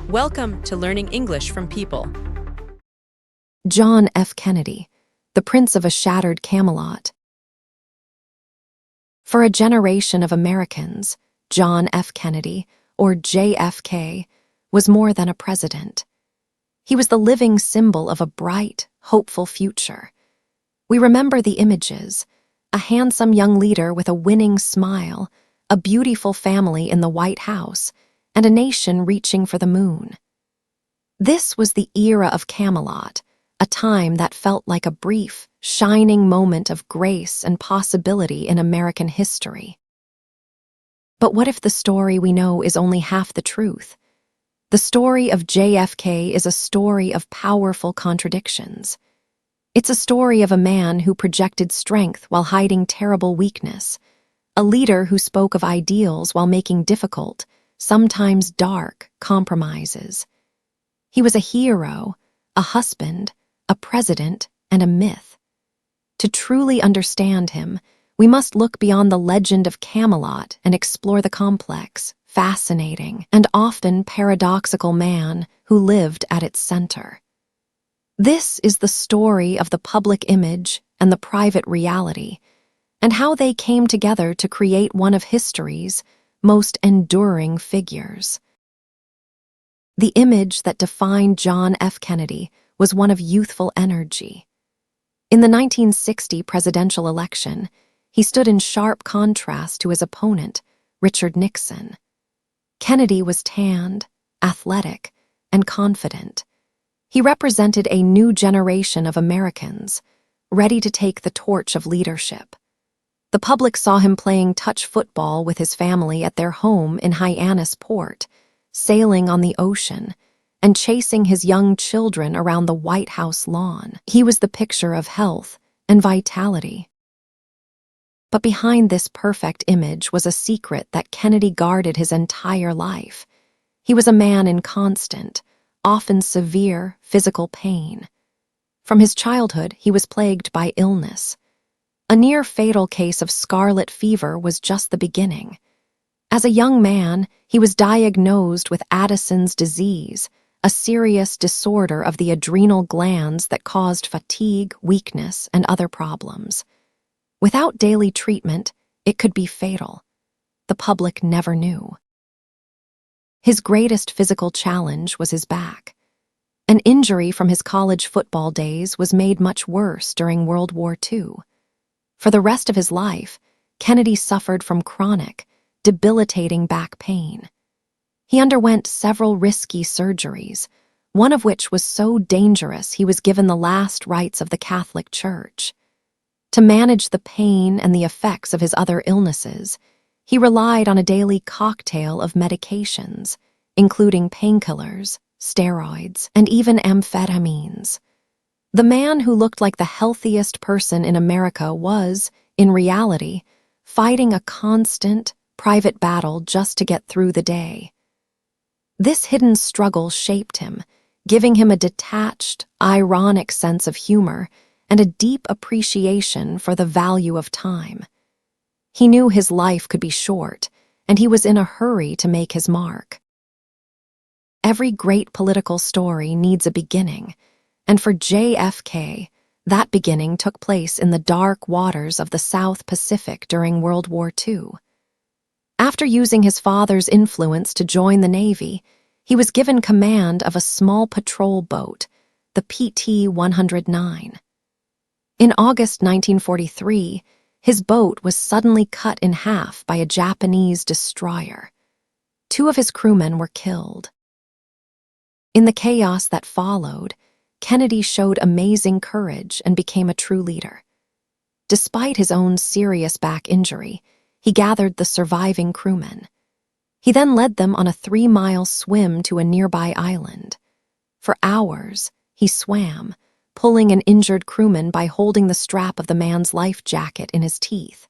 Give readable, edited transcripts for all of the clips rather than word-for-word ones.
Welcome to Learning English from People. John F. Kennedy, the Prince of a Shattered Camelot. For a generation of Americans, John F. Kennedy, or JFK, was more than a president. He was the living symbol of a bright, hopeful future. We remember the images: a handsome young leader with a winning smile, a beautiful family in the White House, and a nation reaching for the moon. This was the era of Camelot, a time that felt like a brief, shining moment of grace and possibility in American history. But what if the story we know is only half the truth? The story of JFK is a story of powerful contradictions. It's a story of a man who projected strength while hiding terrible weakness, a leader who spoke of ideals while making difficult, sometimes dark, compromises. He was a hero, a husband, a president, and a myth. To truly understand him, we must look beyond the legend of Camelot and explore the complex, fascinating, and often paradoxical man who lived at its center. This is the story of the public image and the private reality, and how they came together to create one of history's most enduring figures. The image that defined John F. Kennedy was one of youthful energy. In the 1960 presidential election, he stood in sharp contrast to his opponent, Richard Nixon. Kennedy was tanned, athletic, and confident. He represented a new generation of Americans, ready to take the torch of leadership. The public saw him playing touch football with his family at their home in Hyannisport, sailing on the ocean, and chasing his young children around the White House lawn. He was the picture of health and vitality. But behind this perfect image was a secret that Kennedy guarded his entire life. He was a man in constant, often severe, physical pain. From his childhood, he was plagued by illness. A near-fatal case of scarlet fever was just the beginning. As a young man, he was diagnosed with Addison's disease, a serious disorder of the adrenal glands that caused fatigue, weakness, and other problems. Without daily treatment, it could be fatal. The public never knew. His greatest physical challenge was his back. An injury from his college football days was made much worse during World War II. For the rest of his life, Kennedy suffered from chronic, debilitating back pain. He underwent several risky surgeries, one of which was so dangerous he was given the last rites of the Catholic Church. To manage the pain and the effects of his other illnesses, he relied on a daily cocktail of medications, including painkillers, steroids, and even amphetamines. The man who looked like the healthiest person in America was, in reality, fighting a constant, private battle just to get through the day. This hidden struggle shaped him, giving him a detached, ironic sense of humor and a deep appreciation for the value of time. He knew his life could be short, and he was in a hurry to make his mark. Every great political story needs a beginning, and for JFK, that beginning took place in the dark waters of the South Pacific during World War II. After using his father's influence to join the Navy, he was given command of a small patrol boat, the PT-109. In August 1943, his boat was suddenly cut in half by a Japanese destroyer. 2 of his crewmen were killed. In the chaos that followed, Kennedy showed amazing courage and became a true leader. Despite his own serious back injury, he gathered the surviving crewmen. He then led them on a 3-mile swim to a nearby island. For hours, he swam, pulling an injured crewman by holding the strap of the man's life jacket in his teeth.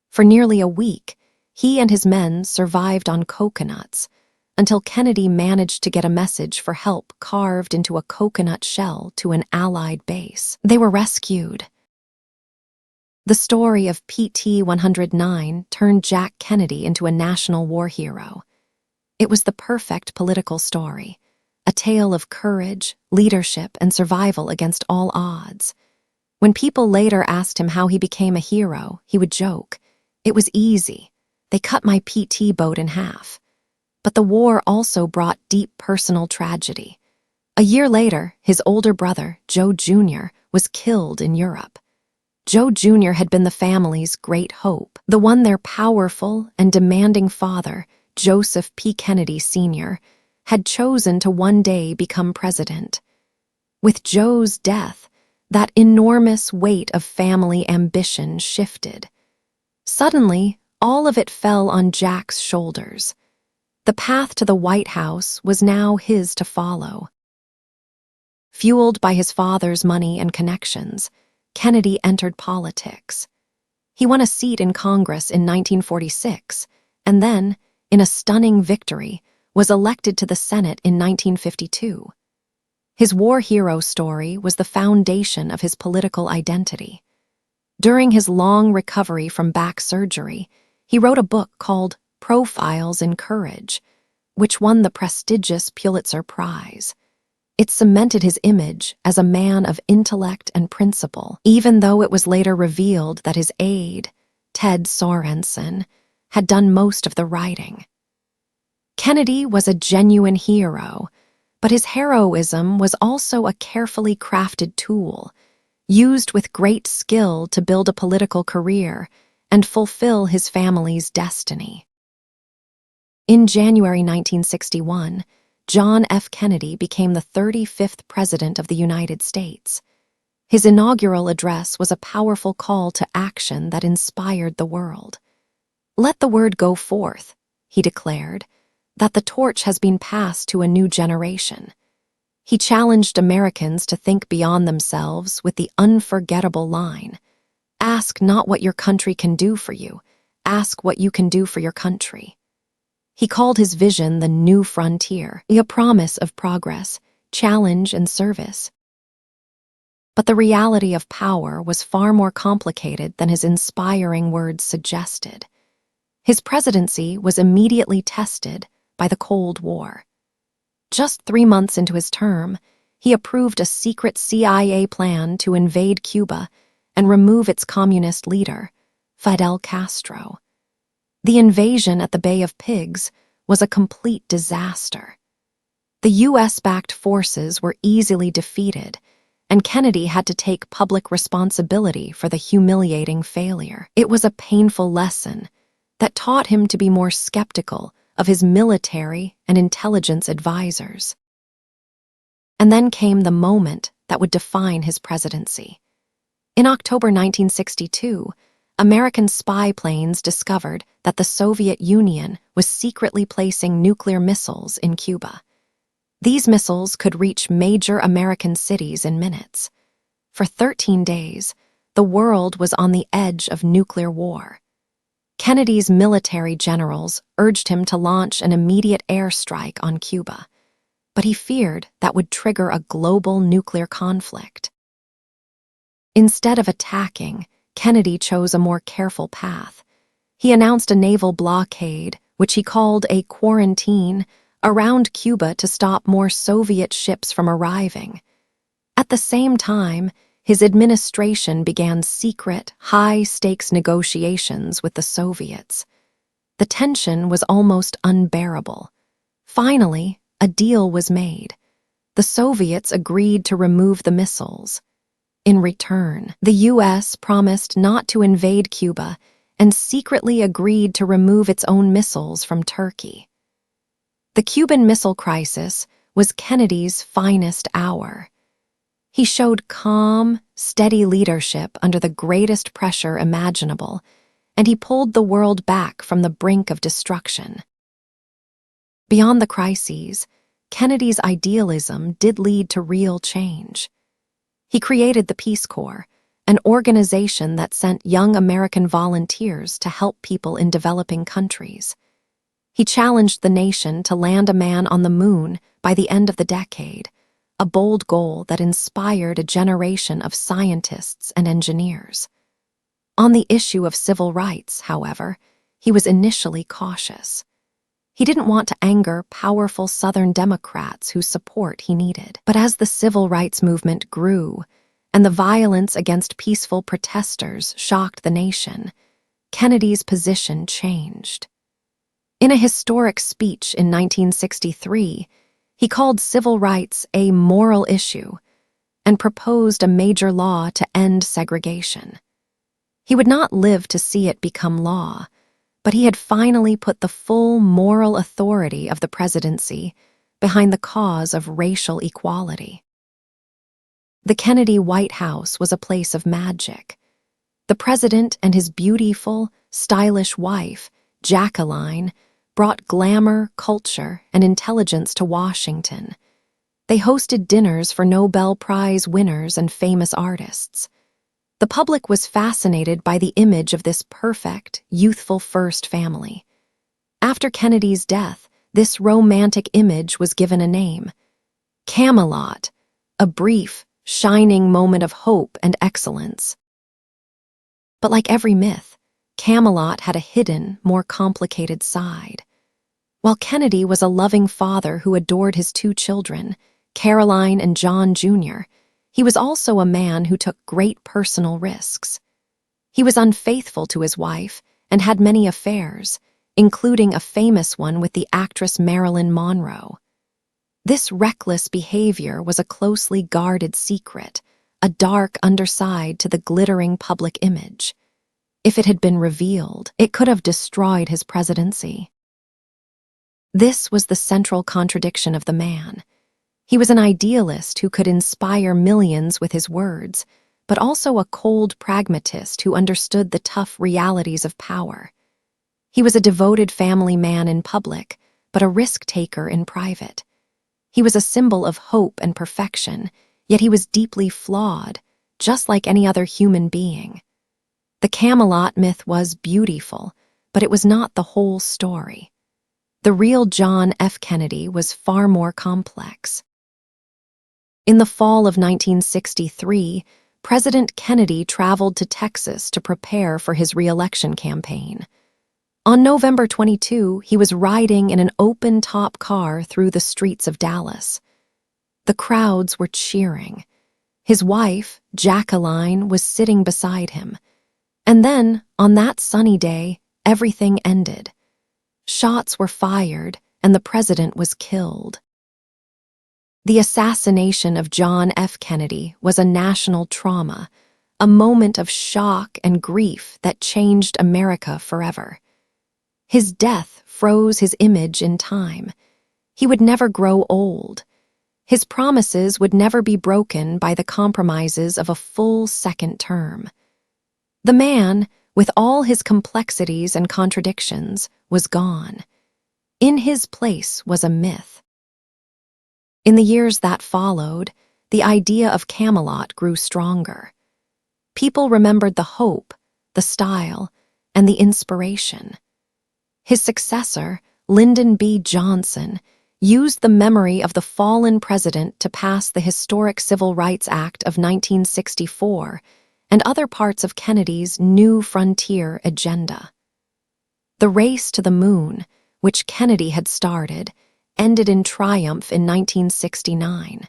For nearly a week, he and his men survived on coconuts, until Kennedy managed to get a message for help carved into a coconut shell to an Allied base. They were rescued. The story of PT-109 turned Jack Kennedy into a national war hero. It was the perfect political story, a tale of courage, leadership, and survival against all odds. When people later asked him how he became a hero, he would joke, "It was easy. They cut my PT boat in half." But the war also brought deep personal tragedy. A year later, his older brother, Joe Jr., was killed in Europe. Joe Jr. had been the family's great hope, the one their powerful and demanding father, Joseph P. Kennedy Sr., had chosen to one day become president. With Joe's death, that enormous weight of family ambition shifted. Suddenly, all of it fell on Jack's shoulders. The path to the White House was now his to follow. Fueled by his father's money and connections, Kennedy entered politics. He won a seat in Congress in 1946, and then, in a stunning victory, was elected to the Senate in 1952. His war hero story was the foundation of his political identity. During his long recovery from back surgery, he wrote a book called Profiles in Courage, which won the prestigious Pulitzer Prize. It cemented his image as a man of intellect and principle, even though it was later revealed that his aide, Ted Sorensen, had done most of the writing. Kennedy was a genuine hero, but his heroism was also a carefully crafted tool, used with great skill to build a political career and fulfill his family's destiny. In January 1961, John F. Kennedy became the 35th President of the United States. His inaugural address was a powerful call to action that inspired the world. "Let the word go forth," he declared, "that the torch has been passed to a new generation." He challenged Americans to think beyond themselves with the unforgettable line, "Ask not what your country can do for you, ask what you can do for your country." He called his vision the New Frontier, a promise of progress, challenge, and service. But the reality of power was far more complicated than his inspiring words suggested. His presidency was immediately tested by the Cold War. Just 3 months into his term, he approved a secret CIA plan to invade Cuba and remove its communist leader, Fidel Castro. The invasion at the Bay of Pigs was a complete disaster. The U.S.-backed forces were easily defeated, and Kennedy had to take public responsibility for the humiliating failure. It was a painful lesson that taught him to be more skeptical of his military and intelligence advisors. And then came the moment that would define his presidency. In October 1962, American spy planes discovered that the Soviet Union was secretly placing nuclear missiles in Cuba. These missiles could reach major American cities in minutes. For 13 days, the world was on the edge of nuclear war. Kennedy's military generals urged him to launch an immediate airstrike on Cuba, but he feared that would trigger a global nuclear conflict. Instead of attacking, Kennedy chose a more careful path. He announced a naval blockade, which he called a quarantine, around Cuba to stop more Soviet ships from arriving. At the same time, his administration began secret, high-stakes negotiations with the Soviets. The tension was almost unbearable. Finally, a deal was made. The Soviets agreed to remove the missiles. In return, the U.S. promised not to invade Cuba and secretly agreed to remove its own missiles from Turkey. The Cuban Missile Crisis was Kennedy's finest hour. He showed calm, steady leadership under the greatest pressure imaginable, and he pulled the world back from the brink of destruction. Beyond the crises, Kennedy's idealism did lead to real change. He created the Peace Corps, an organization that sent young American volunteers to help people in developing countries. He challenged the nation to land a man on the moon by the end of the decade, a bold goal that inspired a generation of scientists and engineers. On the issue of civil rights, however, he was initially cautious. He didn't want to anger powerful Southern Democrats whose support he needed. But as the civil rights movement grew and the violence against peaceful protesters shocked the nation, Kennedy's position changed. In a historic speech in 1963, he called civil rights a moral issue and proposed a major law to end segregation. He would not live to see it become law, but he had finally put the full moral authority of the presidency behind the cause of racial equality. The Kennedy White House was a place of magic. The president and his beautiful, stylish wife, Jacqueline, brought glamour, culture, and intelligence to Washington. They hosted dinners for Nobel Prize winners and famous artists. The public was fascinated by the image of this perfect, youthful first family. After Kennedy's death, this romantic image was given a name: Camelot, a brief, shining moment of hope and excellence. But like every myth, Camelot had a hidden, more complicated side. While Kennedy was a loving father who adored his two children, Caroline and John Jr., he was also a man who took great personal risks. He was unfaithful to his wife and had many affairs, including a famous one with the actress Marilyn Monroe. This reckless behavior was a closely guarded secret, a dark underside to the glittering public image. If it had been revealed, it could have destroyed his presidency. This was the central contradiction of the man. He was an idealist who could inspire millions with his words, but also a cold pragmatist who understood the tough realities of power. He was a devoted family man in public, but a risk-taker in private. He was a symbol of hope and perfection, yet he was deeply flawed, just like any other human being. The Camelot myth was beautiful, but it was not the whole story. The real John F. Kennedy was far more complex. In the fall of 1963, President Kennedy traveled to Texas to prepare for his re-election campaign. On November 22, he was riding in an open-top car through the streets of Dallas. The crowds were cheering. His wife, Jacqueline, was sitting beside him. And then, on that sunny day, everything ended. Shots were fired, and the president was killed. The assassination of John F. Kennedy was a national trauma, a moment of shock and grief that changed America forever. His death froze his image in time. He would never grow old. His promises would never be broken by the compromises of a full second term. The man, with all his complexities and contradictions, was gone. In his place was a myth. In the years that followed, the idea of Camelot grew stronger. People remembered the hope, the style, and the inspiration. His successor, Lyndon B. Johnson, used the memory of the fallen president to pass the historic Civil Rights Act of 1964 and other parts of Kennedy's New Frontier agenda. The race to the moon, which Kennedy had started, ended in triumph in 1969.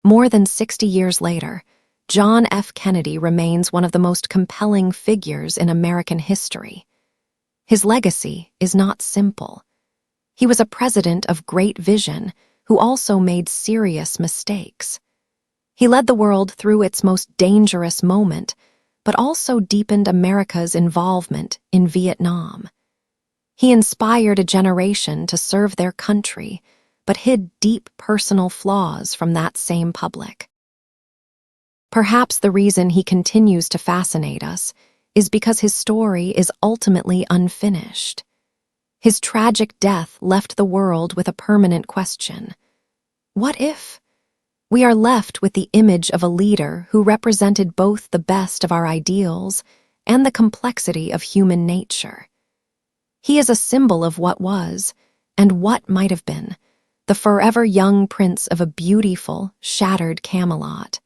More than 60 years later, John F. Kennedy remains one of the most compelling figures in American history. His legacy is not simple. He was a president of great vision who also made serious mistakes. He led the world through its most dangerous moment, but also deepened America's involvement in Vietnam. He inspired a generation to serve their country, but hid deep personal flaws from that same public. Perhaps the reason he continues to fascinate us is because his story is ultimately unfinished. His tragic death left the world with a permanent question. What if? We are left with the image of a leader who represented both the best of our ideals and the complexity of human nature. He is a symbol of what was, and what might have been, the forever young prince of a beautiful, shattered Camelot.